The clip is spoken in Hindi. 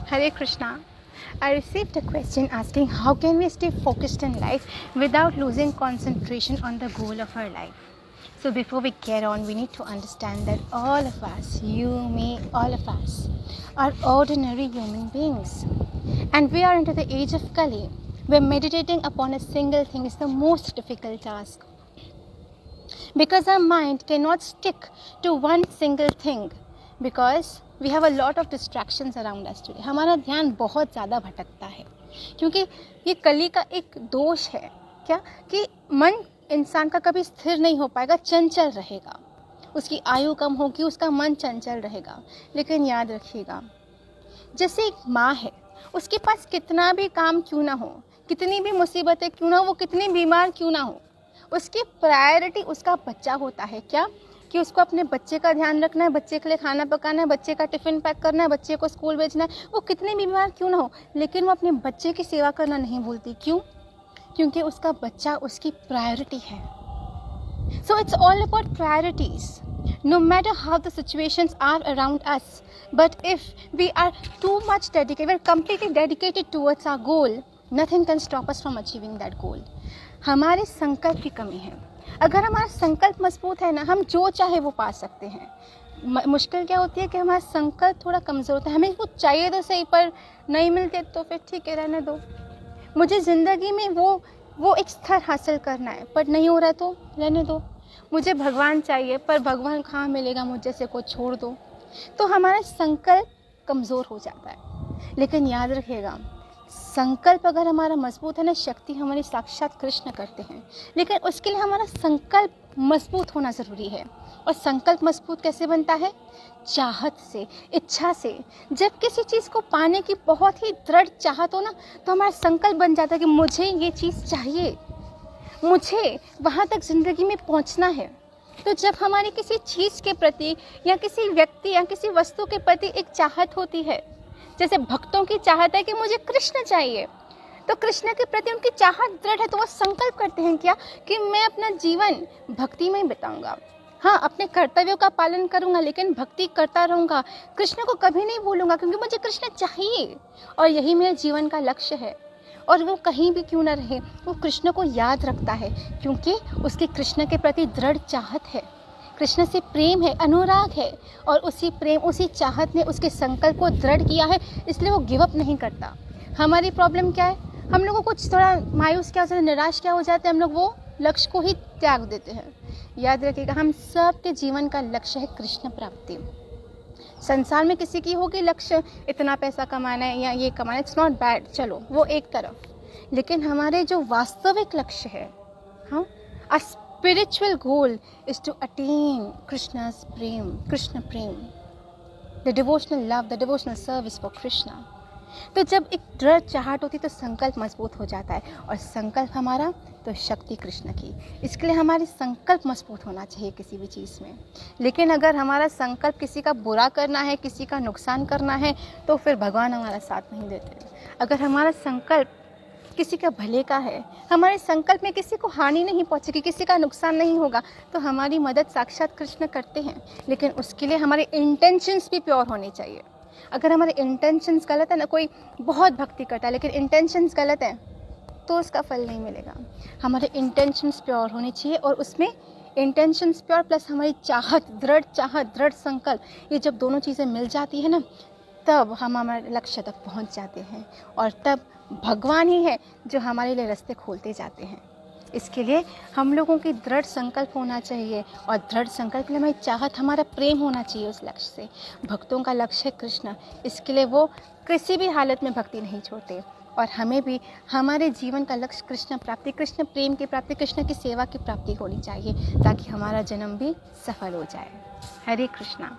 Hare Krishna. I received a question asking how can we stay focused in life without losing concentration on the goal of our life. So before we get on, we need to understand that all of us, you, me, all of us, are ordinary human beings. And we are into the age of Kali, where meditating upon a single thing is the most difficult task. Because our mind cannot stick to one single thing, because we have a lot of distractions around us today. हमारा ध्यान बहुत ज़्यादा भटकता है, क्योंकि ये कली का एक दोष है क्या कि मन इंसान का कभी स्थिर नहीं हो पाएगा, चंचल रहेगा, उसकी आयु कम होगी, उसका मन चंचल रहेगा. लेकिन याद रखिएगा, जैसे एक माँ है, उसके पास कितना भी काम क्यों ना हो, कितनी भी मुसीबतें क्यों ना हो, वो कितनी बीमार क्यों ना हो, उसकी प्रायोरिटी उसका बच्चा होता है. क्या कि उसको अपने बच्चे का ध्यान रखना है, बच्चे के लिए खाना पकाना है, बच्चे का टिफ़िन पैक करना है, बच्चे को स्कूल भेजना है. वो कितने भी बीमार क्यों ना हो, लेकिन वो अपने बच्चे की सेवा करना नहीं भूलती. क्यों? क्योंकि उसका बच्चा उसकी प्रायोरिटी है. So it's all about priorities. No matter how the situations are around us, but if we are too much dedicated, we're completely dedicated towards our goal, nothing can stop us from achieving that goal. हमारे संकल्प की कमी है. अगर हमारा संकल्प मजबूत है ना, हम जो चाहे वो पा सकते हैं. मुश्किल क्या होती है कि हमारा संकल्प थोड़ा कमज़ोर होता है. हमें कुछ चाहिए तो सही, पर नहीं मिलते तो फिर ठीक है, रहने दो. मुझे ज़िंदगी में वो एक स्तर हासिल करना है, पर नहीं हो रहा तो रहने दो. मुझे भगवान चाहिए, पर भगवान कहाँ मिलेगा, मुझे से को छोड़ दो. तो हमारा संकल्प कमज़ोर हो जाता है. लेकिन याद रखिएगा, संकल्प अगर हमारा मजबूत है ना, शक्ति हमारी साक्षात कृष्ण करते हैं. लेकिन उसके लिए हमारा संकल्प मजबूत होना ज़रूरी है. और संकल्प मजबूत कैसे बनता है? चाहत से, इच्छा से. जब किसी चीज़ को पाने की बहुत ही दृढ़ चाहत हो ना, तो हमारा संकल्प बन जाता है कि मुझे ये चीज़ चाहिए, मुझे वहाँ तक ज़िंदगी में पहुँचना है. तो जब हमारी किसी चीज़ के प्रति या किसी व्यक्ति या किसी वस्तु के प्रति एक चाहत होती है, जैसे भक्तों की चाहत है कि मुझे कृष्ण चाहिए, तो कृष्ण के प्रति उनकी चाहत दृढ़ है, तो वो संकल्प करते हैं क्या कि मैं अपना जीवन भक्ति में बिताऊंगा. हाँ, अपने कर्तव्यों का पालन करूंगा, लेकिन भक्ति करता रहूंगा, कृष्ण को कभी नहीं भूलूंगा, क्योंकि मुझे कृष्ण चाहिए और यही मेरे जीवन का लक्ष्य है. और वो कहीं भी क्यों ना रहे, वो कृष्ण को याद रखता है, क्योंकि उसके कृष्ण के प्रति दृढ़ चाहत है, कृष्ण से प्रेम है, अनुराग है. और उसी प्रेम, उसी चाहत ने उसके संकल्प को दृढ़ किया है, इसलिए वो गिव अप नहीं करता. हमारी प्रॉब्लम क्या है? हम लोगों को कुछ थोड़ा मायूस क्या हो जाता है, निराश क्या हो जाते हैं, हम लोग वो लक्ष्य को ही त्याग देते हैं. याद रखिएगा, हम सब के जीवन का लक्ष्य है कृष्ण प्राप्ति. संसार में किसी की होगी लक्ष्य इतना पैसा कमाना है या ये कमाना है, इट्स नॉट बैड, चलो वो एक तरफ. लेकिन हमारे जो वास्तविक लक्ष्य है, हाँ, spiritual goal is to attain Krishna's prem, Krishna prem, the devotional love, the devotional service for Krishna. तो जब एक दृढ़ चाहत होती तो संकल्प मजबूत हो जाता है, और संकल्प हमारा तो शक्ति कृष्ण की. इसके लिए हमारी संकल्प मजबूत होना चाहिए किसी भी चीज़ में. लेकिन अगर हमारा संकल्प किसी का बुरा करना है, किसी का नुकसान करना है, तो फिर भगवान हमारा साथ नहीं देते. अगर हमारा संकल्प किसी का भले का है, हमारे संकल्प में किसी को हानि नहीं पहुंचेगी, किसी का नुकसान नहीं होगा, तो हमारी मदद साक्षात कृष्ण करते हैं. लेकिन उसके लिए हमारे इंटेंशंस भी प्योर होने चाहिए. अगर हमारे इंटेंशंस गलत है ना, कोई बहुत भक्ति करता है लेकिन इंटेंशंस गलत है, तो उसका फल नहीं मिलेगा. हमारे इंटेंशंस प्योर होने चाहिए, और उसमें इंटेंशंस प्योर प्लस हमारी चाहत, दृढ़ संकल्प, ये जब दोनों चीज़ें मिल जाती है ना, तब हम हमारे लक्ष्य तक पहुंच जाते हैं. और तब भगवान ही है जो हमारे लिए रास्ते खोलते जाते हैं. इसके लिए हम लोगों की दृढ़ संकल्प होना चाहिए, और दृढ़ संकल्प के लिए हमारी चाहत, हमारा प्रेम होना चाहिए उस लक्ष्य से. भक्तों का लक्ष्य है कृष्ण, इसके लिए वो किसी भी हालत में भक्ति नहीं छोड़ते. और हमें भी हमारे जीवन का लक्ष्य कृष्ण प्राप्ति, कृष्ण प्रेम की प्राप्ति, कृष्ण की सेवा की प्राप्ति होनी चाहिए, ताकि हमारा जन्म भी सफल हो जाए. हरे कृष्णा.